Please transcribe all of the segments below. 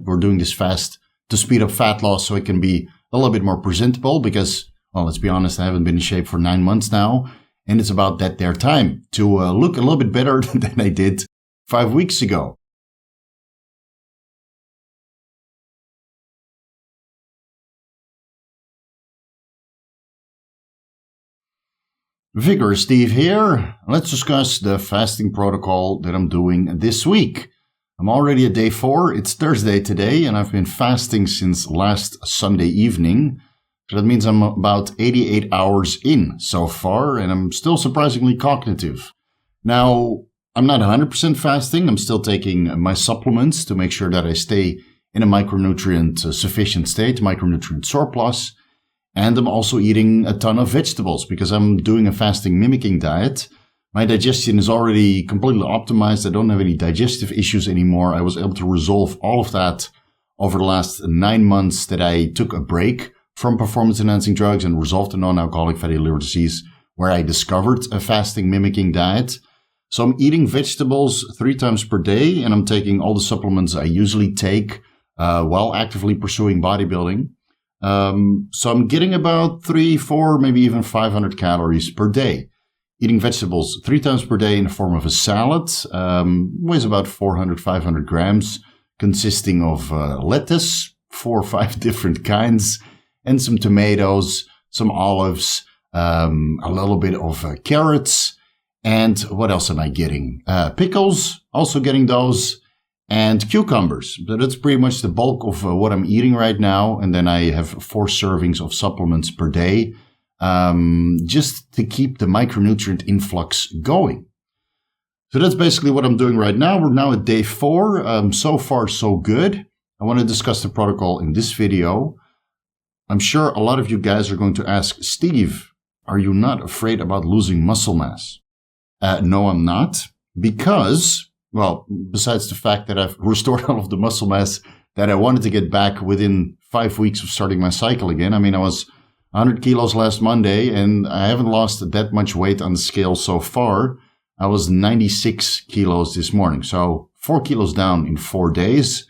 we're doing this fast to speed up fat loss so it can be a little bit more presentable because, well, let's be honest, I haven't been in shape for 9 months now. And it's about that there time to look a little bit better than I did 5 weeks ago. Vigorous Steve here. Let's discuss the fasting protocol that I'm doing this week. I'm already at day 4. It's Thursday today, and I've been fasting since last Sunday evening. So that means I'm about 88 hours in so far, and I'm still surprisingly cognitive. Now, I'm not 100% fasting. I'm still taking my supplements to make sure that I stay in a micronutrient sufficient state, micronutrient surplus. And I'm also eating a ton of vegetables because I'm doing a fasting mimicking diet. My digestion is already completely optimized. I don't have any digestive issues anymore. I was able to resolve all of that over the last 9 months that I took a break from performance-enhancing drugs and resolved a non-alcoholic fatty liver disease, where I discovered a fasting mimicking diet. So I'm eating vegetables 3 times per day, and I'm taking all the supplements I usually take while actively pursuing bodybuilding. So I'm getting about 3, 4, maybe even 500 calories per day. Eating vegetables 3 times per day in the form of a salad, weighs about 400, 500 grams, consisting of lettuce, 4 or 5 different kinds, and some tomatoes, some olives, a little bit of carrots, and what else am I getting? Pickles, also getting those, and cucumbers. So that's pretty much the bulk of what I'm eating right now. And then I have 4 servings of supplements per day, just to keep the micronutrient influx going. So that's basically what I'm doing right now. We're now at day 4. So far, so good. I want to discuss the protocol in this video. I'm sure a lot of you guys are going to ask, Steve, are you not afraid about losing muscle mass? No, I'm not, because, well, besides the fact that I've restored all of the muscle mass that I wanted to get back within 5 weeks of starting my cycle again. I mean, I was 100 kilos last Monday, and I haven't lost that much weight on the scale so far. I was 96 kilos this morning, so 4 kilos down in 4 days.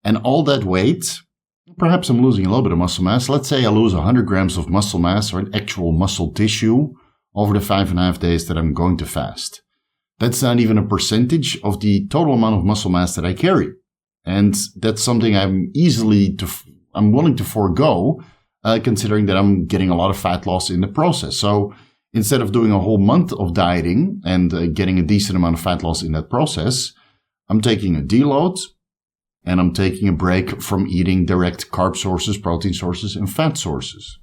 And all that weight, perhaps I'm losing a little bit of muscle mass. Let's say I lose 100 grams of muscle mass or actual muscle tissue over the 5.5 days that I'm going to fast. That's not even a percentage of the total amount of muscle mass that I carry. And that's something I'm willing to forego, considering that I'm getting a lot of fat loss in the process. So instead of doing a whole month of dieting and getting a decent amount of fat loss in that process, I'm taking a deload. And I'm taking a break from eating direct carb sources, protein sources, and fat sources.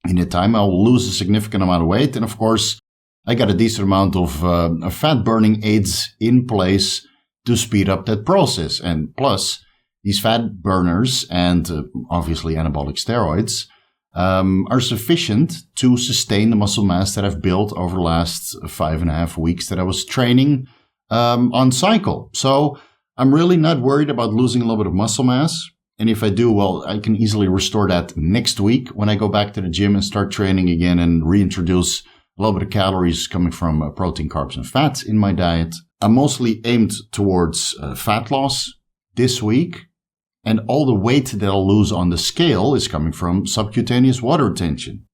In that time, I'll lose a significant amount of weight. And of course, I got a decent amount of fat burning aids in place to speed up that process. And plus, these fat burners and obviously anabolic steroids are sufficient to sustain the muscle mass that I've built over the last 5.5 weeks that I was training on cycle. So I'm really not worried about losing a little bit of muscle mass. And if I do, well, I can easily restore that next week when I go back to the gym and start training again and reintroduce a little bit of calories coming from protein, carbs, and fats in my diet. I'm mostly aimed towards fat loss this week. And all the weight that I'll lose on the scale is coming from subcutaneous water retention,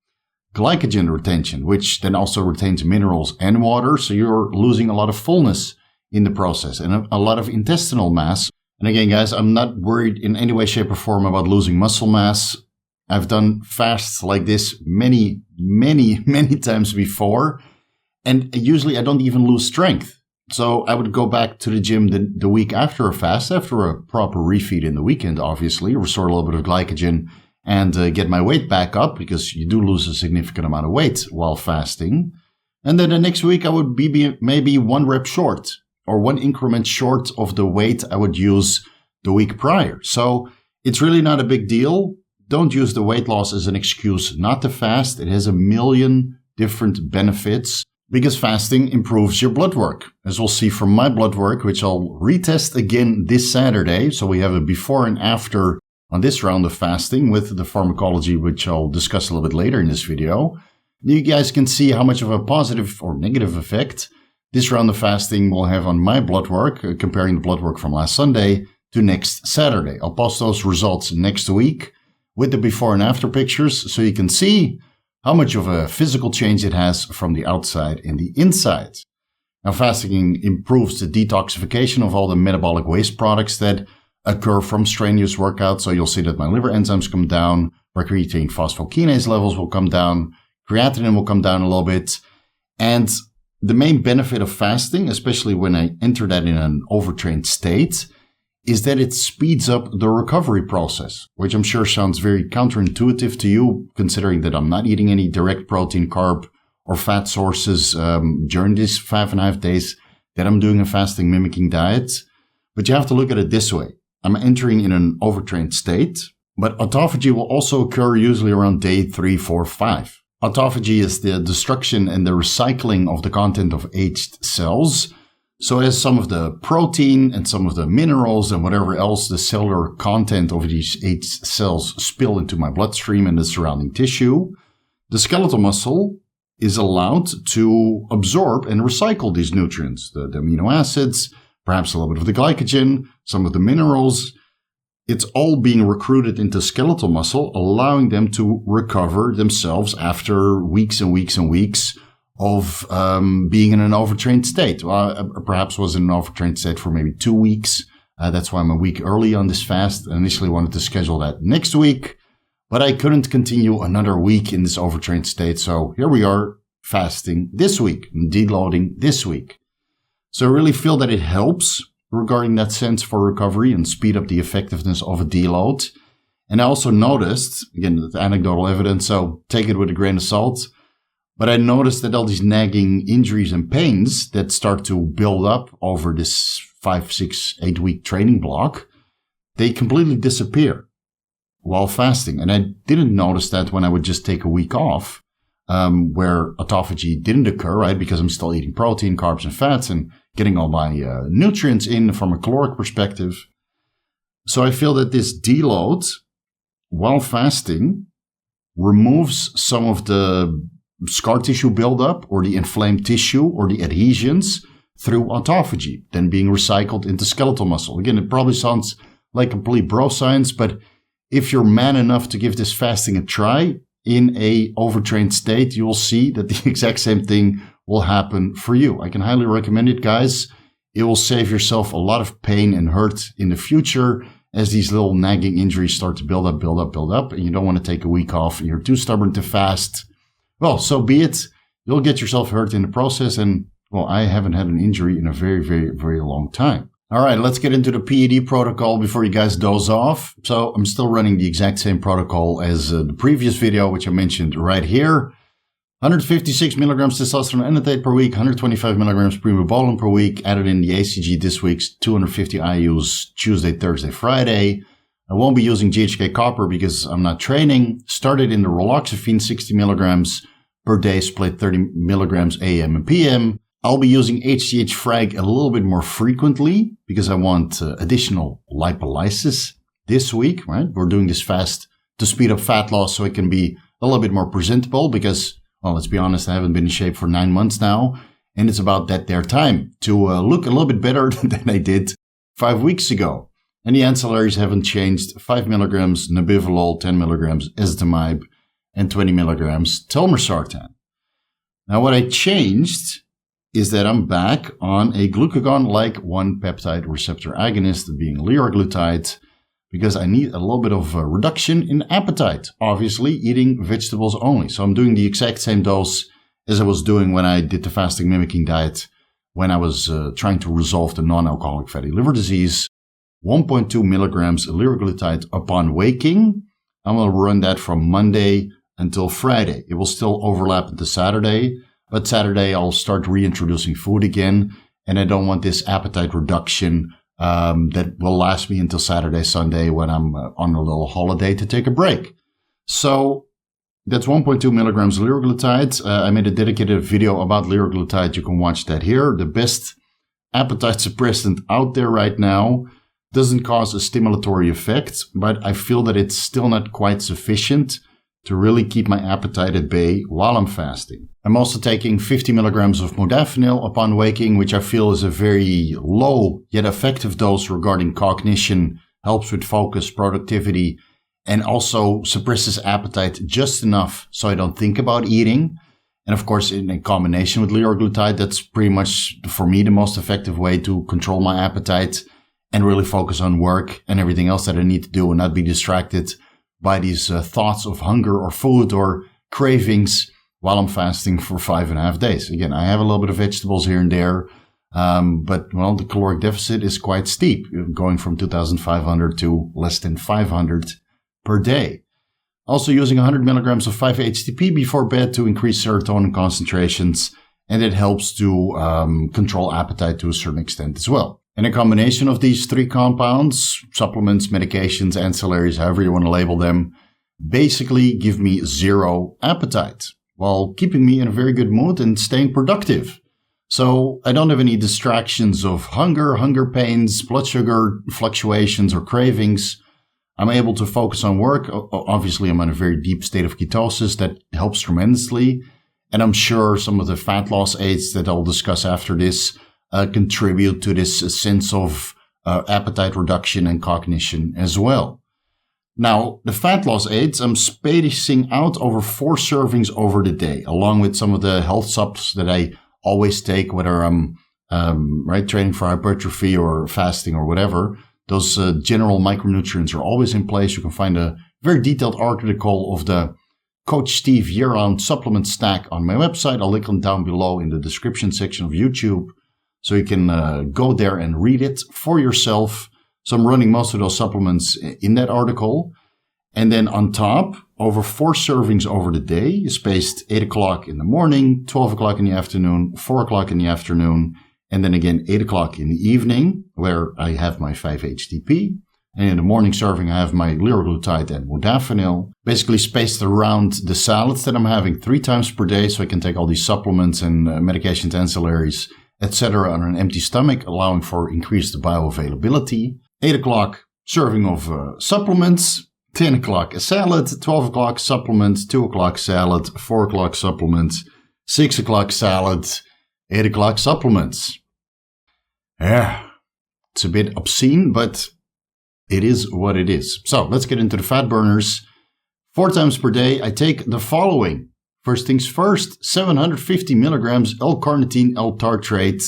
glycogen retention, which then also retains minerals and water. So you're losing a lot of fullness in the process and a lot of intestinal mass. And again, guys, I'm not worried in any way, shape, or form about losing muscle mass. I've done fasts like this many, many, many times before. And usually I don't even lose strength. So I would go back to the gym the week after a fast, after a proper refeed in the weekend, obviously, restore a little bit of glycogen and get my weight back up, because you do lose a significant amount of weight while fasting. And then the next week I would be maybe 1 rep short, or 1 increment short of the weight I would use the week prior. So it's really not a big deal. Don't use the weight loss as an excuse not to fast. It has a million different benefits because fasting improves your blood work. As we'll see from my blood work, which I'll retest again this Saturday. So we have a before and after on this round of fasting with the pharmacology, which I'll discuss a little bit later in this video. You guys can see how much of a positive or negative effect this round of fasting will have on my blood work, comparing the blood work from last Sunday to next Saturday. I'll post those results next week with the before and after pictures so you can see how much of a physical change it has from the outside and the inside. Now, fasting improves the detoxification of all the metabolic waste products that occur from strenuous workouts. So you'll see that my liver enzymes come down, my creatine phosphokinase levels will come down, creatinine will come down a little bit. And the main benefit of fasting, especially when I enter that in an overtrained state, is that it speeds up the recovery process, which I'm sure sounds very counterintuitive to you, considering that I'm not eating any direct protein, carb, or fat sources during these 5.5 days that I'm doing a fasting mimicking diet. But you have to look at it this way. I'm entering in an overtrained state, but autophagy will also occur usually around day 3, 4, 5. Autophagy is the destruction and the recycling of the content of aged cells. So as some of the protein and some of the minerals and whatever else the cellular content of these aged cells spill into my bloodstream and the surrounding tissue, the skeletal muscle is allowed to absorb and recycle these nutrients, the amino acids, perhaps a little bit of the glycogen, some of the minerals. It's all being recruited into skeletal muscle, allowing them to recover themselves after weeks and weeks and weeks of being in an overtrained state. Well, perhaps was in an overtrained state for maybe 2 weeks. That's why I'm a week early on this fast. I initially wanted to schedule that next week, but I couldn't continue another week in this overtrained state. So here we are fasting this week, deloading this week. So I really feel that it helps regarding that sense for recovery and speed up the effectiveness of a deload. And I also noticed, again, the anecdotal evidence, so take it with a grain of salt, but I noticed that all these nagging injuries and pains that start to build up over this 5, 6, 8 week training block, they completely disappear while fasting. And I didn't notice that when I would just take a week off, where autophagy didn't occur, right? Because I'm still eating protein, carbs, and fats and getting all my nutrients in from a caloric perspective. So I feel that this deload while fasting removes some of the scar tissue buildup or the inflamed tissue or the adhesions through autophagy, then being recycled into skeletal muscle. Again, it probably sounds like complete bro science, but if you're man enough to give this fasting a try in a overtrained state, you will see that the exact same thing will happen for you. I can highly recommend it, guys. It will save yourself a lot of pain and hurt in the future as these little nagging injuries start to build up, and you don't want to take a week off and you're too stubborn to fast. Well, so be it. You'll get yourself hurt in the process, and well, I haven't had an injury in a very, very, very long time. All right, let's get into the PED protocol before you guys doze off. So I'm still running the exact same protocol as the previous video, which I mentioned right here. 156 milligrams testosterone enanthate per week, 125 milligrams primobolan per week, added in the ACG this week's 250 IUs Tuesday, Thursday, Friday. I won't be using GHK copper because I'm not training. Started in the rauwolscine 60 milligrams per day, split 30 milligrams AM and PM. I'll be using HGH-Frag a little bit more frequently because I want additional lipolysis this week, right? We're doing this fast to speed up fat loss so it can be a little bit more presentable because, well, let's be honest, I haven't been in shape for 9 months now. And it's about that there time to look a little bit better than I did 5 weeks ago. And the ancillaries haven't changed. 5 milligrams nebivolol, 10 milligrams ezetimibe, and 20 milligrams telmisartan. Now, what I changed is that I'm back on a glucagon-like 1-peptide receptor agonist, being liraglutide, because I need a little bit of a reduction in appetite, obviously eating vegetables only. So I'm doing the exact same dose as I was doing when I did the fasting mimicking diet, when I was trying to resolve the non-alcoholic fatty liver disease. 1.2 milligrams liraglutide upon waking. I'm going to run that from Monday until Friday. It will still overlap into Saturday, but Saturday I'll start reintroducing food again, and I don't want this appetite reduction that will last me until Saturday, Sunday when I'm on a little holiday to take a break. So that's 1.2 milligrams liraglutide. I made a dedicated video about liraglutide. You can watch that here. The best appetite suppressant out there right now. Doesn't cause a stimulatory effect, but I feel that it's still not quite sufficient to really keep my appetite at bay while I'm fasting. I'm also taking 50 milligrams of Modafinil upon waking, which I feel is a very low yet effective dose regarding cognition, helps with focus, productivity, and also suppresses appetite just enough so I don't think about eating. And of course, in combination with Liraglutide, that's pretty much, for me, the most effective way to control my appetite and really focus on work and everything else that I need to do and not be distracted by these thoughts of hunger or food or cravings while I'm fasting for 5.5 days. Again, I have a little bit of vegetables here and there, but, well, the caloric deficit is quite steep, going from 2,500 to less than 500 per day. Also using 100 milligrams of 5-HTP before bed to increase serotonin concentrations, and it helps to control appetite to a certain extent as well. And a combination of these three compounds, supplements, medications, ancillaries, however you want to label them, basically give me zero appetite while keeping me in a very good mood and staying productive. So I don't have any distractions of hunger pains, blood sugar fluctuations, or cravings. I'm able to focus on work. Obviously, I'm in a very deep state of ketosis that helps tremendously. And I'm sure some of the fat loss aids that I'll discuss after this contribute to this sense of appetite reduction and cognition as well. Now, the fat loss aids, I'm spacing out over 4 servings over the day, along with some of the health subs that I always take, whether I'm training for hypertrophy or fasting or whatever. Those general micronutrients are always in place. You can find a very detailed article of the Coach Steve year-round supplement stack on my website. I'll link them down below in the description section of YouTube, so you can go there and read it for yourself. So I'm running most of those supplements in that article. And then on top, over 4 servings over the day, spaced 8 o'clock in the morning, 12 o'clock in the afternoon, 4 o'clock in the afternoon, and then again 8 o'clock in the evening, where I have my 5-HTP. And in the morning serving, I have my Liraglutide and Modafinil, basically spaced around the salads that I'm having 3 times per day, so I can take all these supplements and medications, ancillaries, etc. on an empty stomach, allowing for increased bioavailability. 8 o'clock, serving of supplements. 10 o'clock, a salad. 12 o'clock, supplements. 2 o'clock, salad. 4 o'clock, supplements. 6 o'clock, salad. 8 o'clock, supplements. Yeah, it's a bit obscene, but it is what it is. So let's get into the fat burners. 4 times per day, I take the following. First things first, 750 milligrams L-Carnitine L-Tartrate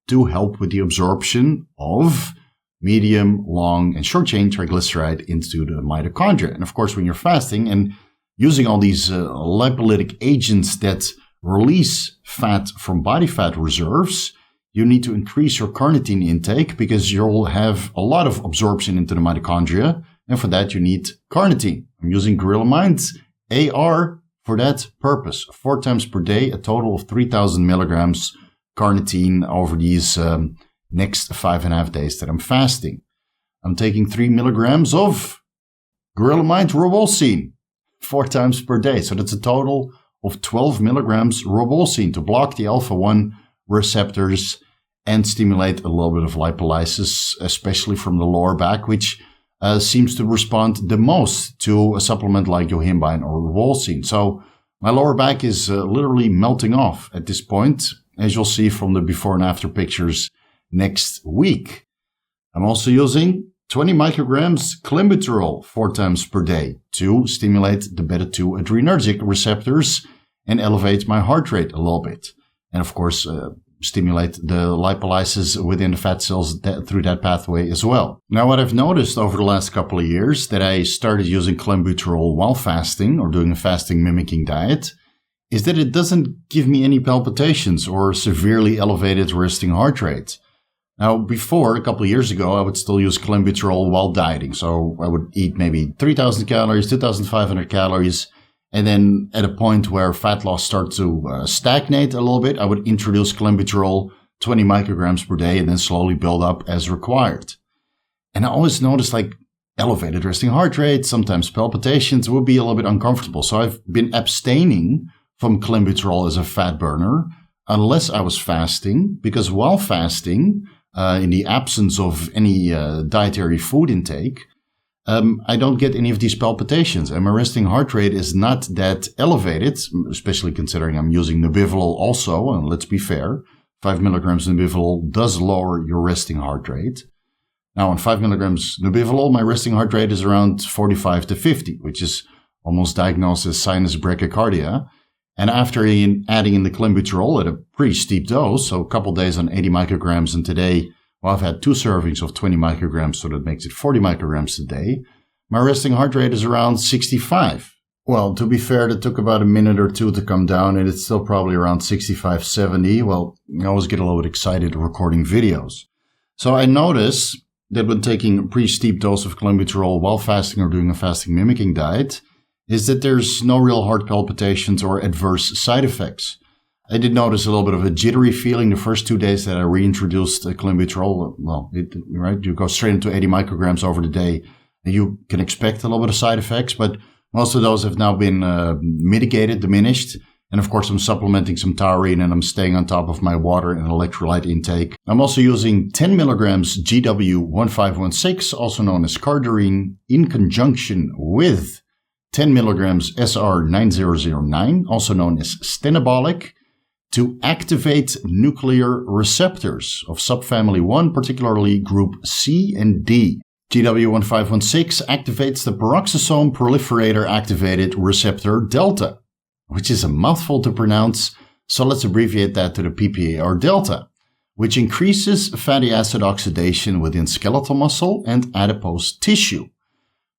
to help with the absorption of medium, long, and short-chain triglyceride into the mitochondria. And of course, when you're fasting and using all these lipolytic agents that release fat from body fat reserves, you need to increase your carnitine intake because you'll have a lot of absorption into the mitochondria. And for that, you need carnitine. I'm using Gorilla Mind's AR for that purpose. 4 times per day, a total of 3,000 milligrams carnitine over these next 5.5 days that I'm fasting. I'm taking 3 milligrams of Gorilla Mind Rauwolscine 4 times per day. So that's a total of 12 milligrams Rauwolscine to block the alpha-1 receptors and stimulate a little bit of lipolysis, especially from the lower back, which seems to respond the most to a supplement like yohimbine or Rauwolscine. So my lower back is literally melting off at this point, as you'll see from the before and after pictures next week. I'm also using 20 micrograms Clenbuterol 4 times per day to stimulate the beta-2 adrenergic receptors and elevate my heart rate a little bit. And of course, stimulate the lipolysis within the fat cells through that pathway as well. Now, what I've noticed over the last couple of years that I started using Clenbuterol while fasting or doing a fasting-mimicking diet is that it doesn't give me any palpitations or severely elevated resting heart rate. Now, before, a couple of years ago, I would still use Clenbuterol while dieting. So I would eat maybe 3,000 calories, 2,500 calories. And then at a point where fat loss starts to stagnate a little bit, I would introduce Clenbuterol 20 micrograms per day and then slowly build up as required. And I always noticed like elevated resting heart rate, sometimes palpitations would be a little bit uncomfortable. So I've been abstaining from Clenbuterol as a fat burner unless I was fasting, because while fasting, in the absence of any dietary food intake, I don't get any of these palpitations, and my resting heart rate is not that elevated, especially considering I'm using Modafinil also, and let's be fair, 5 milligrams Modafinil does lower your resting heart rate. Now, on 5 milligrams Modafinil, my resting heart rate is around 45 to 50, which is almost diagnosed as sinus bradycardia. And after adding in the Clenbuterol at a pretty steep dose, so a couple days on 80 micrograms, and today, well, I've had 2 servings of 20 micrograms, so that makes it 40 micrograms a day. My resting heart rate is around 65. Well, to be fair, that took about a minute or two to come down, and it's still probably around 65, 70. Well, I always get a little bit excited recording videos. So I notice that when taking a pretty steep dose of Clenbuterol while fasting or doing a fasting mimicking diet, is that there's no real heart palpitations or adverse side effects. I did notice a little bit of a jittery feeling the first 2 days that I reintroduced Clenbuterol. Well, right, you go straight into 80 micrograms over the day, and you can expect a little bit of side effects, but most of those have now been mitigated, diminished. And of course, I'm supplementing some taurine, and I'm staying on top of my water and electrolyte intake. I'm also using 10 milligrams GW1516, also known as Cardarine, in conjunction with 10 milligrams SR9009, also known as Stenabolic, to activate nuclear receptors of subfamily 1, particularly group C and D. GW1516 activates the peroxisome proliferator activated receptor delta, which is a mouthful to pronounce, so let's abbreviate that to the PPAR delta, which increases fatty acid oxidation within skeletal muscle and adipose tissue.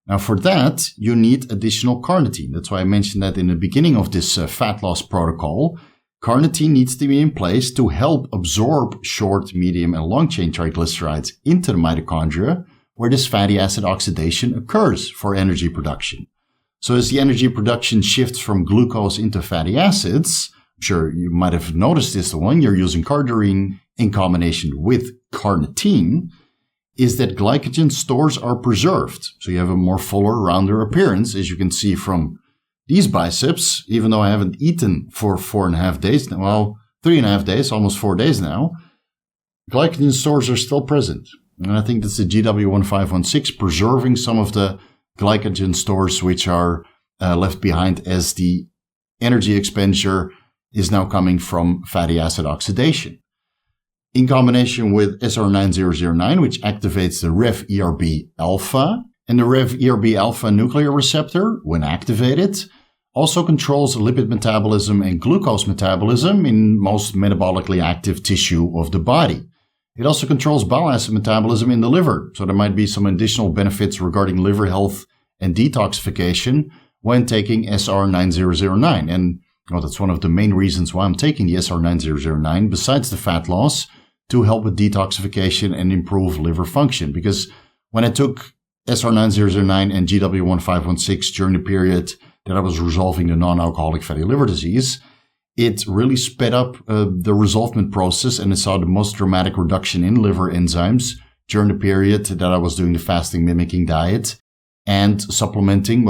Now, for that, you need additional carnitine. That's why I mentioned that in the beginning of this fat loss protocol. Carnitine needs to be in place to help absorb short, medium, and long-chain triglycerides into the mitochondria, where this fatty acid oxidation occurs for energy production. So as the energy production shifts from glucose into fatty acids, I'm sure you might have noticed this when you're using Cardarine in combination with carnitine, is that glycogen stores are preserved. So you have a more fuller, rounder appearance, as you can see from these biceps, even though I haven't eaten for 4.5 days now, well, 3.5 days, almost 4 days now, glycogen stores are still present. And I think that's the GW1516 preserving some of the glycogen stores which are left behind as the energy expenditure is now coming from fatty acid oxidation. In combination with SR9009, which activates the Rev-ERb alpha, and the Rev-ERb alpha nuclear receptor, when activated, also controls lipid metabolism and glucose metabolism in most metabolically active tissue of the body. It also controls bile acid metabolism in the liver, so there might be some additional benefits regarding liver health and detoxification when taking SR9009. And that's one of the main reasons why I'm taking the SR9009, besides the fat loss, to help with detoxification and improve liver function. Because when I took SR9009 and GW1516 during the period that I was resolving the non-alcoholic fatty liver disease, it really sped up the resolvement process, and I saw the most dramatic reduction in liver enzymes during the period that I was doing the fasting mimicking diet and supplementing,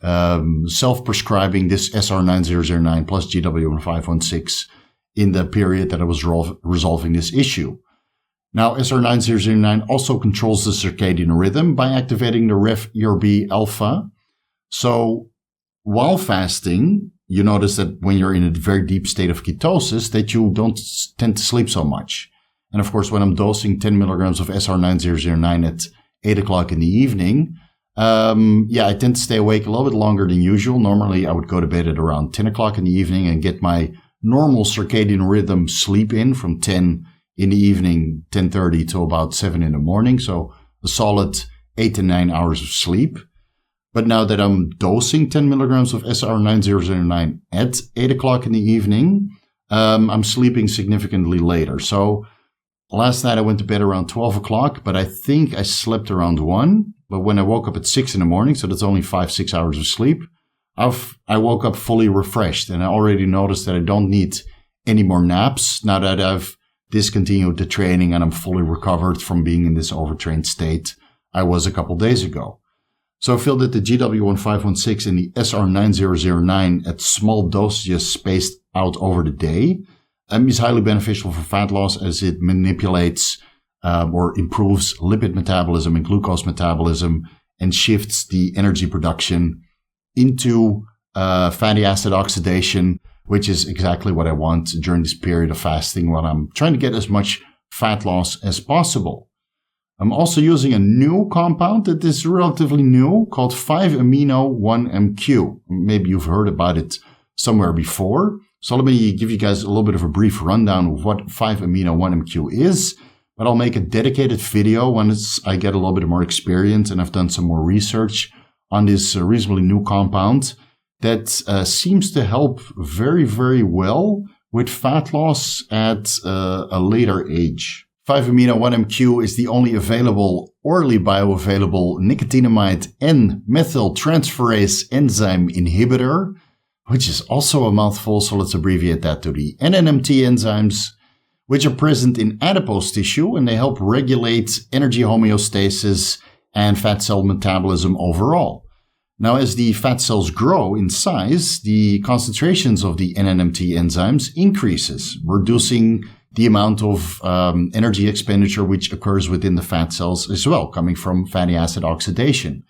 self-prescribing this SR9009 plus GW1516 in the period that I was resolving this issue. Now, SR9009 also controls the circadian rhythm by activating the Rev-ERb alpha. So while fasting, you notice that when you're in a very deep state of ketosis, that you don't tend to sleep so much. And of course, when I'm dosing 10 milligrams of SR9009 at 8 o'clock in the evening, I tend to stay awake a little bit longer than usual. Normally, I would go to bed at around 10 o'clock in the evening and get my normal circadian rhythm sleep in from 10 in the evening, 10:30 to about 7 in the morning. So a solid 8 to 9 hours of sleep. But now that I'm dosing 10 milligrams of SR9009 at 8 o'clock in the evening, I'm sleeping significantly later. So last night I went to bed around 12 o'clock, but I think I slept around 1. But when I woke up at 6 in the morning, so that's only 5-6 hours of sleep, I woke up fully refreshed, and I already noticed that I don't need any more naps now that I've discontinued the training and I'm fully recovered from being in this overtrained state I was a couple days ago. So I feel that the GW1516 and the SR9009 at small dosages spaced out over the day is highly beneficial for fat loss, as it manipulates or improves lipid metabolism and glucose metabolism and shifts the energy production into fatty acid oxidation, which is exactly what I want during this period of fasting when I'm trying to get as much fat loss as possible. I'm also using a new compound that is relatively new called 5-amino 1-MQ. Maybe you've heard about it somewhere before. So let me give you guys a little bit of a brief rundown of what 5-amino 1-MQ is. But I'll make a dedicated video once I get a little bit more experience and I've done some more research on this reasonably new compound that seems to help very, very well with fat loss at a later age. 5-amino 1-MQ is the only available orally bioavailable nicotinamide N-methyltransferase enzyme inhibitor, which is also a mouthful, so let's abbreviate that to the NNMT enzymes, which are present in adipose tissue, and they help regulate energy homeostasis and fat cell metabolism overall. Now, as the fat cells grow in size, the concentrations of the NNMT enzymes increases, reducing the amount of energy expenditure which occurs within the fat cells as well, coming from fatty acid oxidation.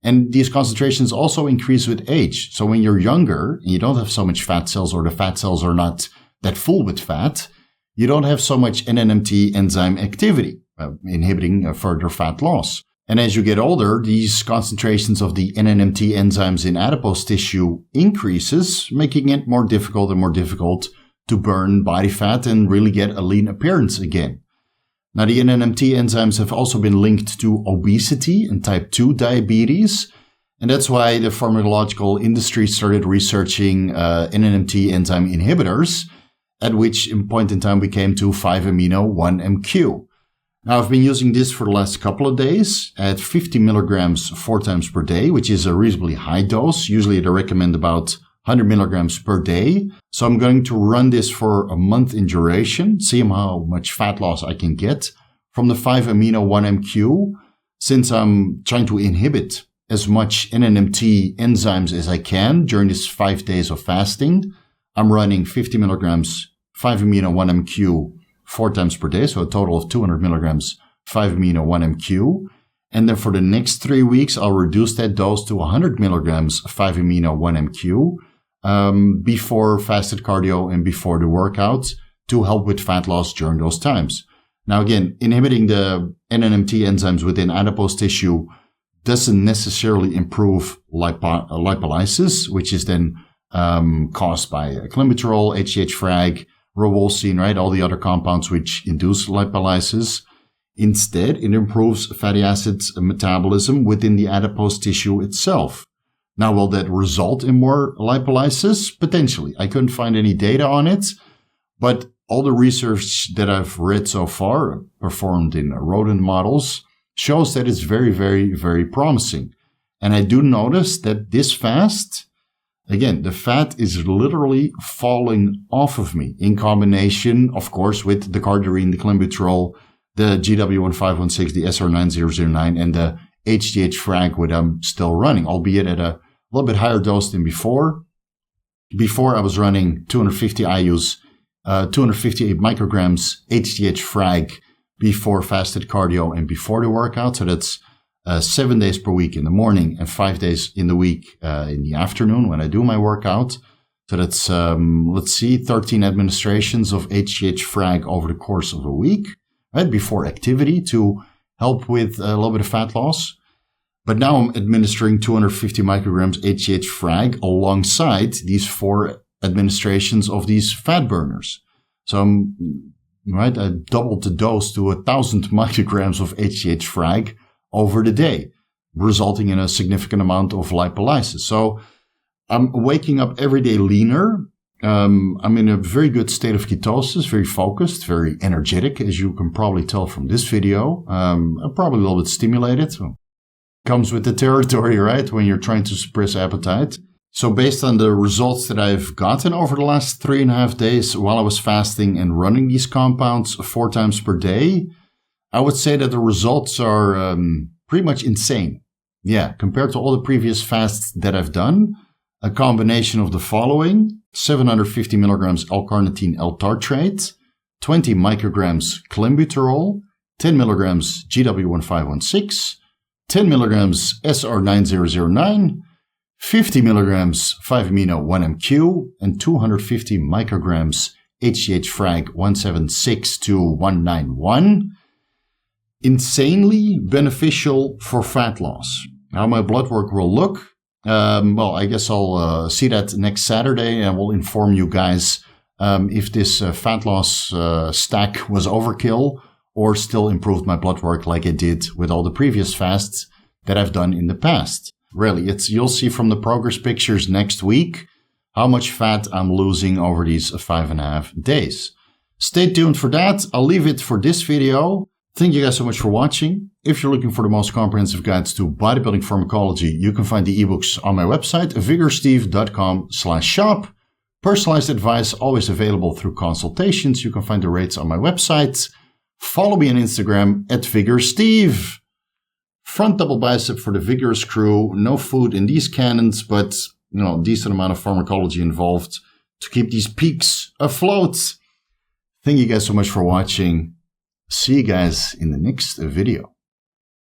And these concentrations also increase with age. So when you're younger and you don't have so much fat cells, or the fat cells are not that full with fat, you don't have so much NNMT enzyme activity, inhibiting further fat loss. And as you get older, these concentrations of the NNMT enzymes in adipose tissue increases, making it more difficult to burn body fat and really get a lean appearance again. Now, the NNMT enzymes have also been linked to obesity and type 2 diabetes. And that's why the pharmacological industry started researching NNMT enzyme inhibitors, at which point in time we came to 5-amino 1-MQ. Now, I've been using this for the last couple of days at 50 milligrams 4 times per day, which is a reasonably high dose. Usually they recommend about 100 milligrams per day. So I'm going to run this for a month in duration, see how much fat loss I can get from the 5-amino 1-MQ. Since I'm trying to inhibit as much NNMT enzymes as I can during this 5 days of fasting, I'm running 50 milligrams 5-amino 1-MQ 4 times per day, so a total of 200 milligrams 5-amino 1-MQ. And then for the next 3 weeks, I'll reduce that dose to 100 milligrams 5-amino 1-MQ before fasted cardio and before the workout to help with fat loss during those times. Now, again, inhibiting the NNMT enzymes within adipose tissue doesn't necessarily improve lipolysis, which is then caused by Clenbuterol, HGH-Frag, Rauwolscine, right? All the other compounds which induce lipolysis. Instead, it improves fatty acids metabolism within the adipose tissue itself. Now, will that result in more lipolysis? Potentially. I couldn't find any data on it, but all the research that I've read so far, performed in rodent models, shows that it's very, very, very promising. And I do notice that this fast, again, the fat is literally falling off of me in combination, of course, with the Cardarine, the Clenbuterol, the GW1516, the SR9009, and the HGH-Frag, which I'm still running, albeit at a little bit higher dose than before. Before I was running 250 IUs, 258 micrograms HGH-Frag before fasted cardio and before the workout. So that's 7 days per week in the morning and 5 days in the week in the afternoon when I do my workout. So that's, 13 administrations of HGH-Frag over the course of a week, right, before activity to help with a little bit of fat loss. But now I'm administering 250 micrograms HGH-Frag alongside these 4 administrations of these fat burners. So I doubled the dose to 1,000 micrograms of HGH-Frag over the day, resulting in a significant amount of lipolysis. So I'm waking up every day leaner. I'm in a very good state of ketosis, very focused, very energetic, as you can probably tell from this video. I'm probably a little bit stimulated. So comes with the territory, right, when you're trying to suppress appetite. So based on the results that I've gotten over the last 3.5 days while I was fasting and running these compounds 4 times per day, I would say that the results are pretty much insane. Yeah, compared to all the previous fasts that I've done, a combination of the following: 750 milligrams L-Carnitine L-Tartrate, 20 micrograms Clenbuterol, 10 milligrams GW1516, 10 milligrams SR9009, 50 milligrams 5-amino 1-MQ, and 250 micrograms HGH-Frag 1762191. Insanely beneficial for fat loss. How my blood work will look? Well, I guess I'll see that next Saturday, and we'll inform you guys if this fat loss stack was overkill or still improved my blood work like it did with all the previous fasts that I've done in the past. Really, you'll see from the progress pictures next week how much fat I'm losing over these 5.5 days. Stay tuned for that. I'll leave it for this video. Thank you guys so much for watching. If you're looking for the most comprehensive guides to bodybuilding pharmacology, you can find the ebooks on my website, vigorsteve.com/shop. Personalized advice always available through consultations. You can find the rates on my website. Follow me on Instagram @vigorsteve. Front double bicep for the Vigorous crew. No food in these cannons, but decent amount of pharmacology involved to keep these peaks afloat. Thank you guys so much for watching. See you guys in the next video.